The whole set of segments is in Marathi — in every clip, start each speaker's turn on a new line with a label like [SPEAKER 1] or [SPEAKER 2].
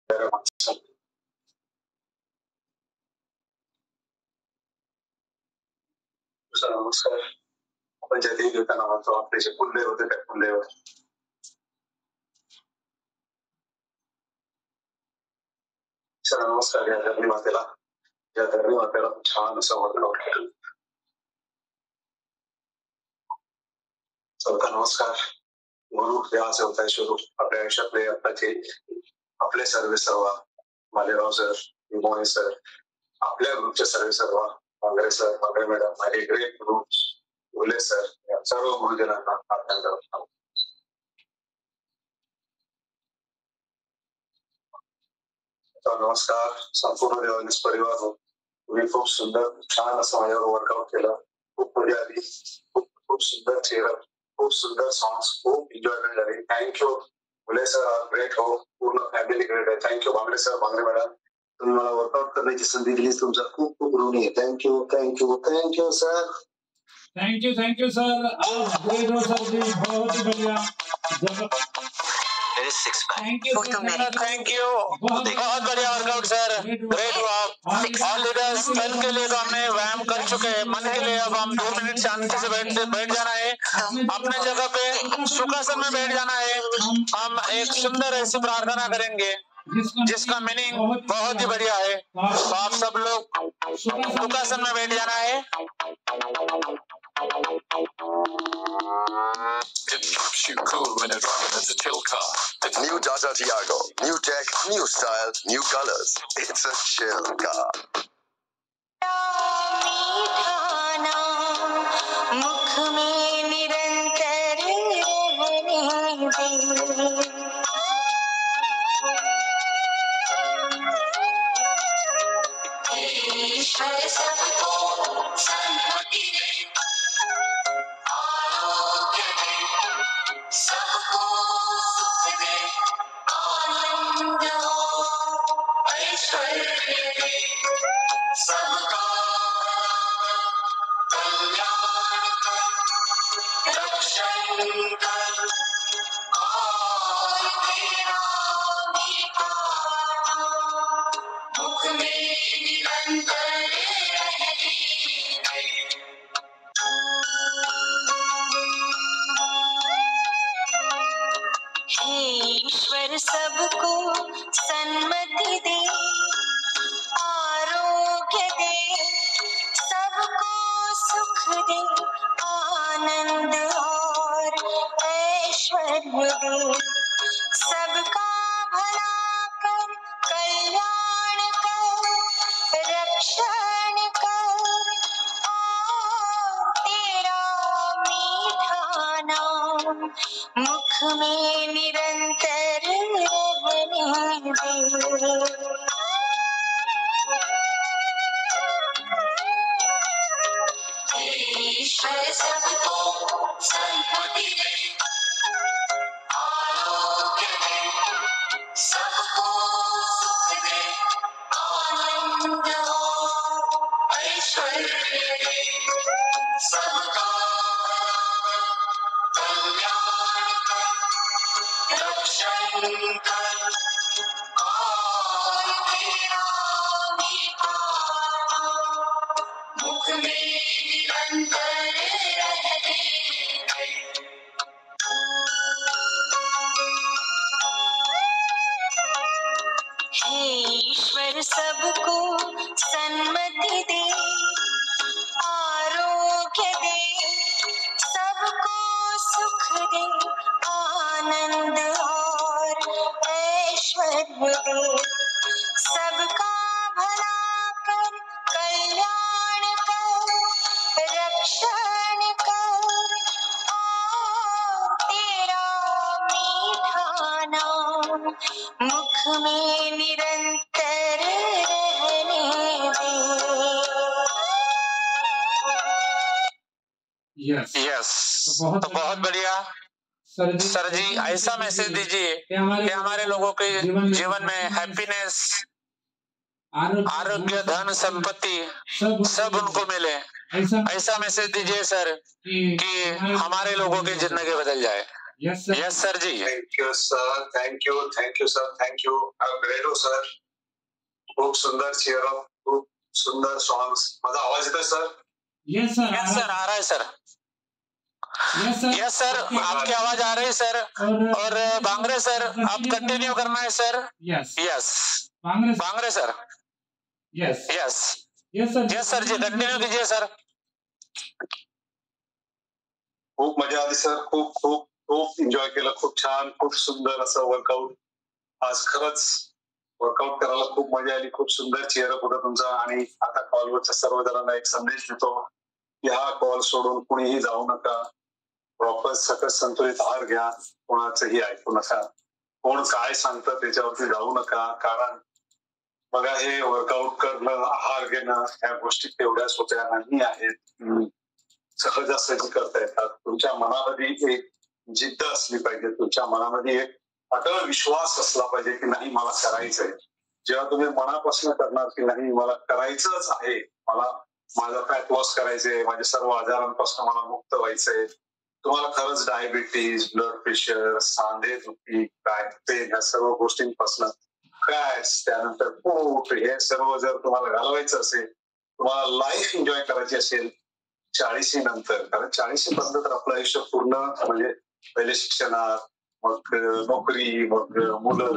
[SPEAKER 1] सर नमस्कार. आपण ज्या देवी देवतांना म्हणतो आपले जे कुलदेव होते त्या कुलदेव. सर नमस्कार. या धरणी मातेला छान असं वर्कआउट केलं. सबका नमस्कार. गुरु देवाचे होता स्वरूप आपल्या आयुष्यातले आताचे आपले सर्व मालेराव सर, मोहन सर, आपल्या ग्रुपचे सर्व बांगरे सर, बांगरे मॅडम, माझे ग्रेट गुरु बोले सर, या सर्व गुरुजनांना आज्ञा करतो. नमस्कार. संपूर्ण देवानीस परिवार तुम्ही खूप सुंदर छान असं माझ्यावर वर्कआउट केलं. खूप मजा आली. खूप सुंदर चेहरा, खूप सुंदर सॉंग्स, खूप एन्जॉयमेंट झाली. थँक्यू बोले सर. ग्रेट हो. पूर्ण फॅमिली ग्रेट आहे. Thank you Bangre sir, Bangre madam. तुम्ही मला वर्कआउट करण्याची संधी दिली. तुमचा खूप खूप ऋणी आहे. Thank you sir.
[SPEAKER 2] Thank you sir. आप ग्रेट हो सर जी, बहुत ही बढ़िया.
[SPEAKER 3] थैंक यू बहुत बढ़िया वर्कआउट सर. ग्रेट हो आप. ऑल लीडर्स तन के लिए तो हमने व्यायाम कर चुके हैं. मन के लिए अब हम 2 मिनट शांति से बैठ जाना है. अपने जगह पे सुखासन में बैठ जाना है. हम एक सुंदर ऐसी प्रार्थना करेंगे जिसका मीनिंग बहुत ही बढ़िया है. तो आप सब लोग सुखासन में बैठ जाना है.
[SPEAKER 4] It keeps you cool when you're driving in the chill car.
[SPEAKER 5] The new Tata Tiago. New tech, new style, new colors. It's a chill car.
[SPEAKER 6] मुख में निरंतर रहने दे. ईश्वर सबको सन्मति दे, आरोग्य दे, सबको सुख दे, आनंद हो, ऐश्वर्य दे, सबका कल्याण कर, रक्षण कर, और तेरा मीठा मुख में निरंतर रहने दे. हे ईश्वर सबको सन्मति दे, आरोग्य दे, सबको सुख दे, आनंद और ऐश्वर्य दे, सबका भला कर, कल्याण कर, रक्षण कर, और तेरा मीठा नाम मुख में निरंतर रहने दे. ईश्वर सबको सन्मति दे, आरोग्य दे, सबको सुख दे, आनंद हो, ऐश्वर्य दे, सबका कल्याण कर, रक्षण कर, और तेरा मीठा मुख में निरंतर रहने दे. हे ईश्वर सबको सन्मति दे, आरोग्य दे, सबको सुख दे, आनंद और ऐश्वर्य दे, सबका भला कर, कल्याण कर, रक्षण कर, और तेरा मीठा नाम मुख में निरंतर रहने दे.
[SPEAKER 2] यस.
[SPEAKER 3] तो बहुत बढ़िया सर जी. ऐसा मैसेज दीजिए कि हमारे लोगों के जीवन में हैप्पीनेस, आरोग्य, धन, संपत्ति सब उनको मिले. ऐसा मैसेज दीजिए सर कि हमारे लोगों की जिंदगी बदल जाए.
[SPEAKER 2] Yes, sir.
[SPEAKER 3] Yes sir ji.
[SPEAKER 1] Thank you sir, thank you sir, thank you. Great हो सर. खूप सुंदर चेअरअप, खूप सुंदर सॉंग्स. माझा आवाज येतोय सर?
[SPEAKER 2] Yes, sir.
[SPEAKER 3] यस सर आ रहा है sir.
[SPEAKER 2] Yes, sir.
[SPEAKER 3] Yes sir आपकी आवाज आ रही है सर. और बांगरे सर आप कंटिन्यू करना है sir.
[SPEAKER 2] Yes.
[SPEAKER 3] Yes
[SPEAKER 2] Bangre
[SPEAKER 3] sir.
[SPEAKER 2] Yes.
[SPEAKER 3] Yes
[SPEAKER 2] Yes, sir.
[SPEAKER 3] Yes sir ji continue कीजिए सर.
[SPEAKER 1] खूप मजा आली सर. खूप खूप खूप एन्जॉय केलं. खूप छान, खूप सुंदर असं वर्कआउट. आज खरंच वर्कआउट करायला खूप मजा आली. खूप सुंदर चेअरअप होता तुमचा. आणि आता कॉलवरच्या सर्व जणांना एक संदेश देतो की हा कॉल सोडून कुणीही जाऊ नका. प्रॉपर सकस संतुलित आहार घ्या. कोणाचंही ऐकू नका. कोण काय सांगतं त्याच्यावरती जाऊ नका. कारण बघा हे वर्कआउट करणं, आहार घेणं ह्या गोष्टी तेवढ्या सोप्या नाही आहेत. सहजासहजी करता येतात. तुमच्या मनामध्ये एक जिद्द असली पाहिजे. तुमच्या मनामध्ये एक अटळ विश्वास असला पाहिजे की नाही मला करायचंय. जेव्हा तुम्ही मनापासून करणार की नाही मला करायचंच आहे, मला माझा फॅट लॉस करायचंय, माझ्या सर्व आजारांपासून मला मुक्त व्हायचंय, तुम्हाला खरंच डायबिटीज, ब्लड प्रेशर, सांधेदुखी, बॅक पेन ह्या सर्व गोष्टींपासून क्रॅश, त्यानंतर पोट, हे सर्व जर तुम्हाला घालवायचं असेल, तुम्हाला लाईफ एन्जॉय करायची असेल 40 नंतर, कारण 40 पर्यंत तर आपलं आयुष्य पूर्ण म्हणजे पहिले शिक्षणात, मग नोकरी, मग मुलं,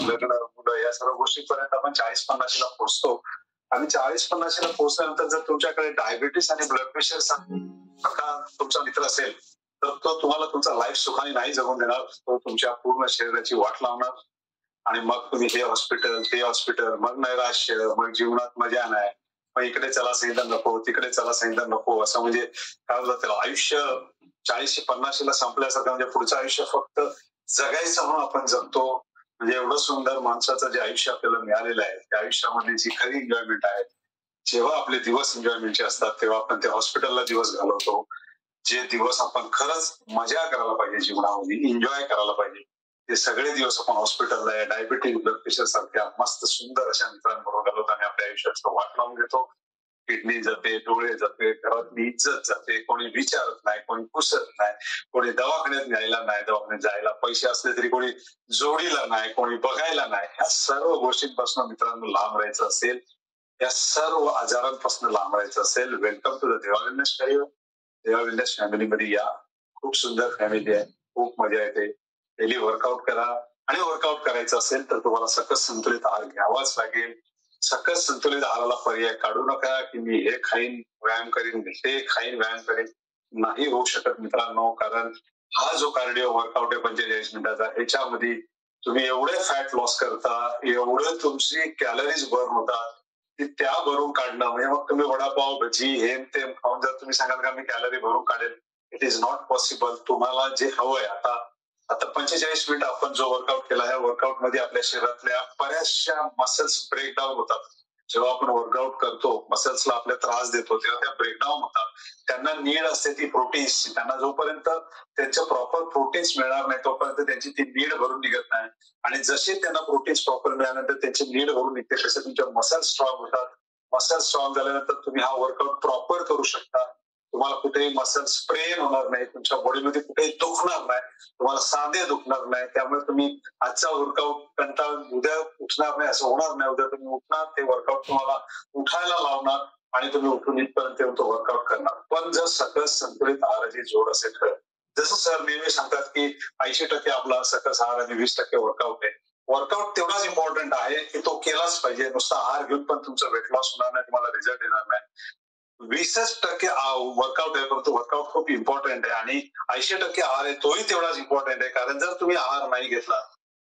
[SPEAKER 1] लग्न, मुलं या सर्व गोष्टीपर्यंत आपण 40-50 पोहोचतो. आणि 40-50 पोहोचल्यानंतर जर तुमच्याकडे डायबिटीस आणि ब्लड प्रेशर तुमचा मित्र असेल तर तो तुम्हाला तुमचा लाईफ सुखाने नाही जगून देणार. तो तुमच्या पूर्ण शरीराची वाट लावणार. आणि मग तुम्ही हे हॉस्पिटल ते हॉस्पिटल, मग नैराश्य, मग जीवनात मजा नाही, मग इकडे चला सांगितलं नको, तिकडे चला सांगितलं नको, असं म्हणजे काय होतं त्याला आयुष्य 40-50 संपल्यासारखं. म्हणजे पुढचं आयुष्य फक्त जगायचं म्हणून आपण जगतो. म्हणजे एवढं सुंदर माणसाचं जे आयुष्य आपल्याला मिळालेलं आहे त्या आयुष्यामध्ये जी खरी एन्जॉयमेंट आहे, जेव्हा आपले दिवस एन्जॉयमेंटचे असतात तेव्हा आपण त्या हॉस्पिटलला दिवस घालवतो. जे दिवस आपण खरंच मजा करायला पाहिजे, जीवनामध्ये एन्जॉय करायला पाहिजे, ते सगळे दिवस आपण हॉस्पिटलला आहे डायबिटीज, ब्लड प्रेशर सारख्या मस्त सुंदर अशा मित्रांबरोबर घालवतो आणि आपल्या आयुष्याचं वाट लावून घेतो. किडनी जाते, डोळे जाते, घरातली इज्जत जाते, कोणी विचारत नाही, कोणी पुसत नाही, कोणी दवाखान्यात न्यायला नाही, दवाखान्यात जायला पैसे असले तरी कोणी जोडीला नाही, कोणी बघायला नाही. ह्या सर्व गोष्टींपासून मित्रांनो लांब राहायचं असेल, या सर्व आजारांपासून लांब राहायचं असेल, वेलकम टू द देवा वेलनेस करियर. देवा वेलनेस फॅमिलीमध्ये या. खूप सुंदर फॅमिली आहे, खूप मजा येते. डेली वर्कआउट करा. आणि वर्कआउट करायचं असेल तर तुम्हाला सकस संतुलित आहार घ्यावाच लागेल. सकस संतुलित आहाराला पर्याय काढू नका की मी हे खाईन व्यायाम करीन, ते खाईन व्यायाम करीन. नाही होऊ शकत मित्रांनो. कारण हा जो कार्डिओ वर्कआउट आहे 45 मिनिटाचा, ह्याच्यामध्ये तुम्ही एवढे फॅट लॉस करता, एवढे तुमची कॅलरीज बर्न होतात की त्या भरून काढणं म्हणजे मग तुम्ही वडापाव, भजी, हे ते खाऊन जर तुम्ही सांगाल का मी कॅलरी भरून काढेल, इट इज नॉट पॉसिबल. तुम्हाला जे हवंय आता 45 मिनिट आपण जो वर्कआउट केला, ह्या वर्कआउट मध्ये आपल्या शरीरातल्या बऱ्याचशा मसल्स ब्रेकडाऊन होतात. जेव्हा आपण वर्कआउट करतो, मसल्सला आपल्या त्रास देतो तेव्हा त्या ब्रेकडाऊन होतात. त्यांना नीड असते ती प्रोटीन्सची. त्यांना जोपर्यंत त्यांचं प्रॉपर प्रोटीन्स मिळणार नाही तोपर्यंत त्यांची ती नीड भरून निघत नाही. आणि जसे त्यांना प्रोटीन्स प्रॉपर मिळाल्यानंतर त्यांची नीड भरून निघते, तसे तुमच्या मसल स्ट्रॉंग होतात. मसल स्ट्रॉंग झाल्यानंतर तुम्ही हा वर्कआउट प्रॉपर करू शकता. तुम्हाला कुठेही मसल स्ट्रेन होणार नाही, तुमच्या बॉडीमध्ये कुठेही दुखणार नाही, तुम्हाला सांधे दुखणार नाही. त्यामुळे तुम्ही आजचा वर्कआउट कंटाळून उद्या उठणार नाही असं होणार नाही. उद्या तुम्ही उठणार, ते वर्कआउट तुम्हाला उठायला लावणार आणि तुम्ही उठून इथपर्यंत तो वर्कआउट करणार. पण जर सकस संतुलित आहाराची जोड असेल तर, जसं सर नेहमी सांगतात की 80% आपला सकस आहार आणि 20% वर्कआउट आहे. वर्कआउट तेवढाच इम्पॉर्टंट आहे की तो केलाच पाहिजे. नुसता आहार घेऊन पण तुमचं वेट लॉस होणार नाही, तुम्हाला रिझल्ट येणार नाही. 20% वर्कआउट आहे, परंतु वर्कआउट खूप इम्पॉर्टंट आहे. आणि 80% आहार आहे तोही तेवढाच इम्पॉर्टंट आहे. कारण जर तुम्ही आहार नाही घेतला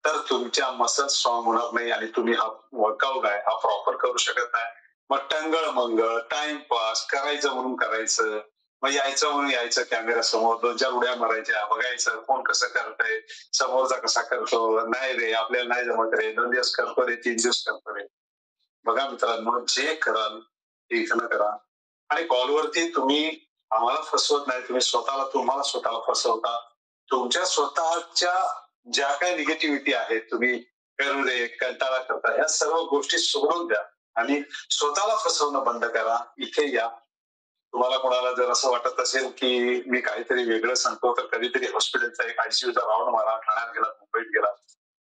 [SPEAKER 1] तर तुमच्या मसल स्ट्रॉंग होणार नाही आणि तुम्ही हा वर्कआउट आहे हा प्रॉपर करू शकत नाही. मग टंगळ मंगळ टाइमपास करायचं म्हणून करायचं, मग यायचं म्हणून यायचं कॅमेरा समोर, 2-4 उड्या मारायच्या, बघायचं कोण कसं करतंय, समोरचा कसा करतो. नाही रे आपल्याला नाही जमत रे, 2 दिवस करतो रे, 3 दिवस करतो रे. बघा मित्रांनो, जे कराल ते इथं करा. आणि कॉलवरती तुम्ही आम्हाला फसवत नाही, तुम्ही तुम्हाला स्वतःला फसवता. तुमच्या स्वतःच्या ज्या काही निगेटिव्हिटी आहेत, तुम्ही करू दे कंटाळा करता, ह्या सर्व गोष्टी सोडून द्या आणि स्वतःला फसवणं बंद करा. इथे या, तुम्हाला कोणाला जर असं वाटत असेल की मी काहीतरी वेगळं सांगतो तर कधीतरी हॉस्पिटलचा एक ICUचा राऊंड मारा. ठाण्यात गेला, मुंबईत गेला,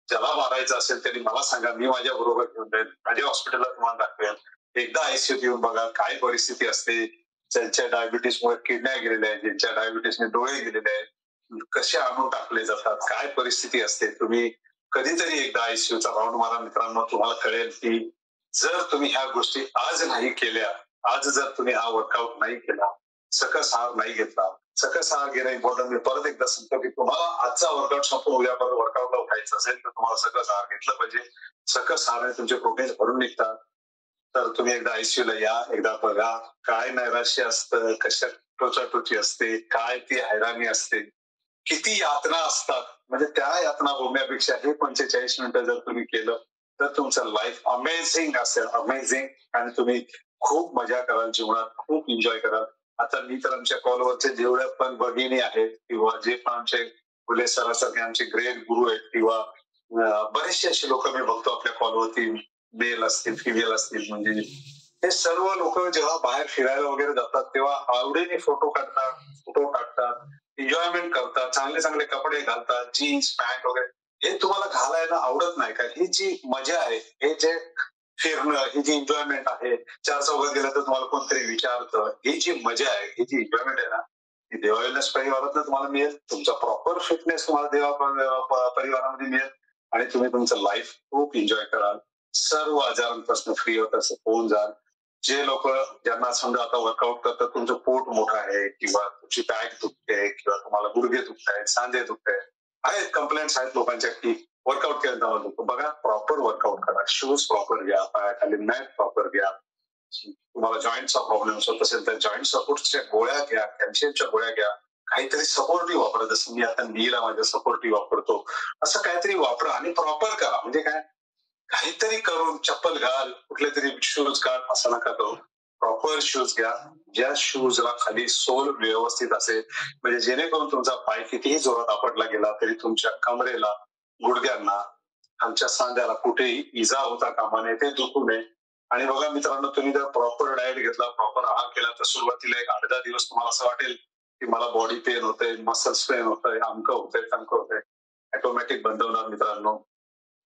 [SPEAKER 1] ज्याला मारायचं असेल त्यांनी मला सांगा, मी माझ्या बरोबर घेऊन जाईल, माझ्या हॉस्पिटलला तुम्हाला दाखवेल. एकदा ICUत येऊन बघा काय परिस्थिती असते. ज्यांच्या डायबिटीसमुळे किडन्या गेलेल्या आहेत, ज्यांच्या डायबिटीसने डोळे गेलेले आहेत, कसे आणून टाकले जातात, काय परिस्थिती असते. तुम्ही कधीतरी एकदा ICUचा राऊंड मारा मित्रांनो, तुम्हाला कळेल की जर तुम्ही ह्या गोष्टी आज नाही केल्या, आज जर तुम्ही हा वर्कआउट नाही केला, सकस आहार नाही घेतला. सकस आहार घेणं इम्पॉर्टंट. मी परत एकदा सांगतो की तुम्हाला आजचा वर्कआउट संपून उद्या परत वर्कआउटला उठायचं असेल तर तुम्हाला सकस आहार घेतला पाहिजे. सकस आहार तुमचे प्रोटीन भरून निघतात. तर तुम्ही एकदा ICUला या, एकदा बघा काय नैराश्य असतं, कशा टोचाटोची असते, काय ती हैराणी असते, किती यातना असतात. म्हणजे त्या यातना भोगण्यापेक्षा हे 45 मिनिटं जर तुम्ही केलं तर तुमचं लाईफ अमेझिंग असेल, अमेझिंग. आणि तुम्ही खूप मजा कराल जीवनात, खूप एन्जॉय कराल. आता मी तर आमच्या कॉलवरचे जेवढ्या पण भगिनी आहेत किंवा जे पण आमचे फुले सरासारखे आमचे ग्रेट गुरु आहेत किंवा बरेचसे असे लोक मी बघतो आपल्या कॉलवरती, मेल असतील फिमेल असतील, म्हणजे हे सर्व लोक जेव्हा बाहेर फिरायला वगैरे जातात तेव्हा आवडीने फोटो काढतात, फोटो टाकतात, एन्जॉयमेंट करतात, चांगले चांगले कपडे घालतात, जीन्स पॅन्ट वगैरे. हे तुम्हाला घालायला आवडत नाही का? ही जी मजा आहे, हे जे फिरणं, ही जी एन्जॉयमेंट आहे, चार चौघात गेलं तर तुम्हाला कोणतरी विचारतं, ही जी मजा आहे, ही जी एन्जॉयमेंट आहे ना, ती देवा वेलनेस परिवारात तुम्हाला मिळेल. तुमचा प्रॉपर फिटनेस तुम्हाला देवा परिवारामध्ये मिळेल आणि तुम्ही तुमचं लाईफ खूप एन्जॉय कराल. सर्व आजारांपासून फ्री होऊन जाल. जे लोक ज्यांना समजा आता वर्कआउट करतात, तुमचं पोट मोठं आहे किंवा तुमची बॅक दुखते किंवा तुम्हाला गुडघे दुखत आहेत, सांधे दुखत आहेत कंप्लेंट्स आहेत लोकांच्या की वर्कआउट केलं तेव्हा दुखतो. बघा, प्रॉपर वर्कआउट करा, शूज प्रॉपर घ्या, पायाखाली मॅट प्रॉपर घ्या. तुम्हाला जॉईंटचा प्रॉब्लेम होत असेल तर जॉईंट सपोर्टच्या गोळ्या घ्या, कॅल्शियमच्या गोळ्या घ्या, काहीतरी सपोर्टिव्ह वापरा. जसं मी आता नीला माझ्या सपोर्टिव्ह वापरतो, असं काहीतरी वापरा आणि प्रॉपर करा. म्हणजे काय, काहीतरी करून चप्पल घाल, कुठले तरी शूज काढ असं नका करू. प्रॉपर शूज घ्या, ज्या शूजला खाली सोल व्यवस्थित असेल, म्हणजे जेणेकरून तुमचा पाय कितीही जोरात आपटला गेला तरी तुमच्या कमरेला, गुडघ्यांना, खालच्या सांध्याला कुठेही इजा होता कामा नये, ते दुखू नये. आणि बघा मित्रांनो, तुम्ही जर प्रॉपर डाएट घेतला, प्रॉपर आहार केला तर सुरुवातीला 8-10 दिवस तुम्हाला असं वाटेल की मला बॉडी पेन होतंय, मसल्स पेन होतंय, अमकं होतंय, तमकं होतंय. ऑटोमॅटिक बंद होणार मित्रांनो.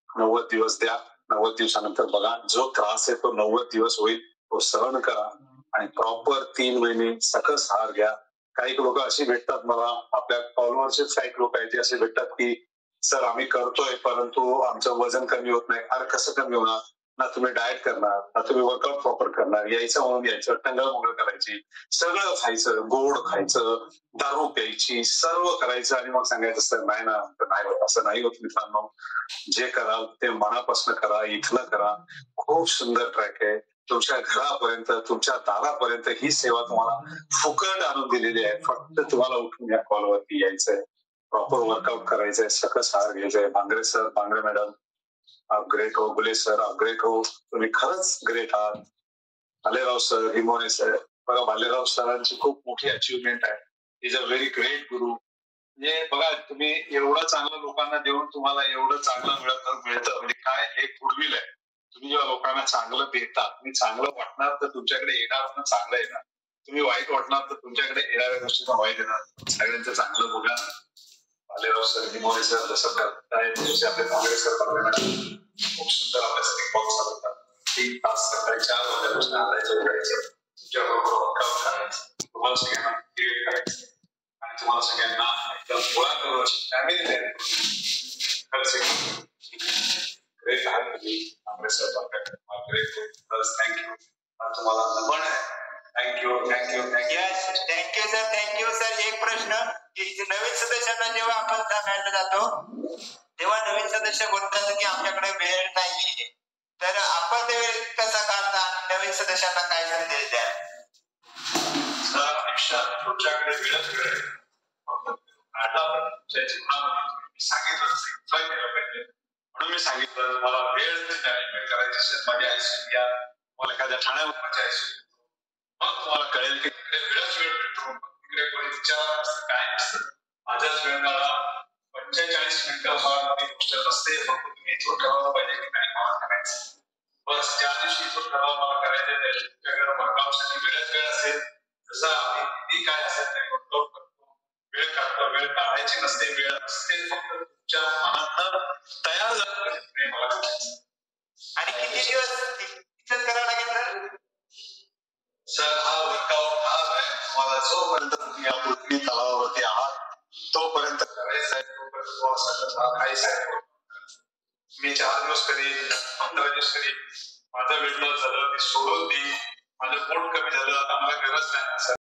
[SPEAKER 1] 90 दिवस द्या, 90 दिवसानंतर बघा जो त्रास आहे तो 90 दिवस होईल, तो सहन करा आणि प्रॉपर 3 महिने सकस आहार घ्या. काही लोक अशी भेटतात मला, आपल्या फॉलोअर्सचेच काही लोक आहेत जे असे भेटतात की सर आम्ही करतोय परंतु आमचं वजन कमी होत नाही. अरे कसं कमी होणार? ना तुम्ही डाएट करणार, ना तुम्ही वर्कआउट प्रॉपर करणार. यायचं म्हणून यायचं, टंगळमंगळ करायची, सगळं खायचं, गोड खायचं, दारू प्यायची, सर्व करायचं आणि मग सांगायचं सर नाही ना, नाही होत. असं नाही होत मित्रांनो. जे कराल ते मनापासून करा, इथलं करा. खूप सुंदर ट्रॅक आहे. तुमच्या घरापर्यंत, तुमच्या दारापर्यंत ही सेवा तुम्हाला फुकट आणून दिलेली आहे. फक्त तुम्हाला उठून या कॉलवरती यायचंय, प्रॉपर वर्कआउट करायचंय, सकस आहार घ्यायचंय. भांगरे सर, भांगरे मॅडम, आप ग्रेट हो. गुले सर, आप ग्रेट हो. तुम्ही खरंच ग्रेट आहात. भालेराव सर, हिमोने सर, बघा भालेराव सरांची खूप मोठी अचिव्हमेंट आहे. इज अ व्हेरी ग्रेट गुरु. म्हणजे बघा, तुम्ही एवढं चांगलं लोकांना देऊन तुम्हाला एवढं चांगलं मिळतं म्हणजे काय, हे गुडविल आहे. तुम्ही जेव्हा लोकांना चांगलं देता, तुम्ही चांगलं वाटणार तर तुमच्याकडे येणार पण चांगलं येणार. तुम्ही वाईट वाटणार तर तुमच्याकडे येणाऱ्या गोष्टी पण वाईट येणार. सगळ्यांचं चांगलं बघा. भालेराव सर, हिमोने सर जसं करताय, आपले भांगरे सर खूप सुंदर आपल्यासाठी बॉक्स चालवतात. 3 तास सकाळी 4 वाजल्यापासून आणायचं, उघडायचं, तुमच्याबरोबर वर्कआउट करायचं, तुम्हाला सगळ्यांना क्रिएट करायचं आणि तुम्हाला सगळ्यांना एकदम गोळा करून फॅमिली तयार करून ग्रेट आहात तुम्ही. Bhangare sir, thank you. तुम्हाला नमन आहे. Thank you thank you thank you
[SPEAKER 7] thank you sir, thank you sir. एक प्रश्न की नवीन सदस्यांना जेव्हा आपण सांगायला जातो तेव्हा नवीन सदस्य बोलतात की आमच्याकडे वेळ नाहीये, तर आपण ते वेळ कसा काढता आणि नवीन सदस्यांना काय संदेश द्या?
[SPEAKER 1] सर, आयुष्यात तुमच्याकडे वेळच वेळ आहे. आता तुमच्या जीवनामध्ये मी सांगितलं एन्जॉय केलं पाहिजे म्हणून मी सांगितलं. मला वेळ मॅनेजमेंट करायची असेल, माझी आयुष्य घ्या, मला एखाद्या ठाण्यावरच्या आयुष्य, मग तुम्हाला कळेल की तिकडे वेळच वेळ भेटतो. तिकडे कोणी विचार नसतं, काय नसतं. माझाच वेळ काढा. 45 मिनिटं फार गोष्ट नसते. फक्त तुम्ही इथून ठरवलं पाहिजे की नाही मला करायचं. बस ज्या दिवशी इथून ठरवलं मला करायचं त्या दिवशी तुमच्याकडे वर्कआउटसाठी वेळच वेळ असेल. जसं आम्ही किती काय असेल ते वर्कआउट करतो, वेळ काढतो, वेळ काढायची नसते, वेळ असते, फक्त तुमच्या मनात तयार झालं मला.
[SPEAKER 7] आणि किती दिवस करावं लागेल
[SPEAKER 1] सर? हा वर्कआउट हा तुम्हाला जोपर्यंत तुम्ही या पृथ्वी तलावावरती आहात तोपर्यंत करायचा आहे, तोपर्यंत तुम्हाला काहीच आहे. मी 4 दिवस करीन, 15 दिवस करीन, माझं वेट लॉस झालं, मी सोडून देईन, माझं पोट कमी झालं, आता मला गरज नाही.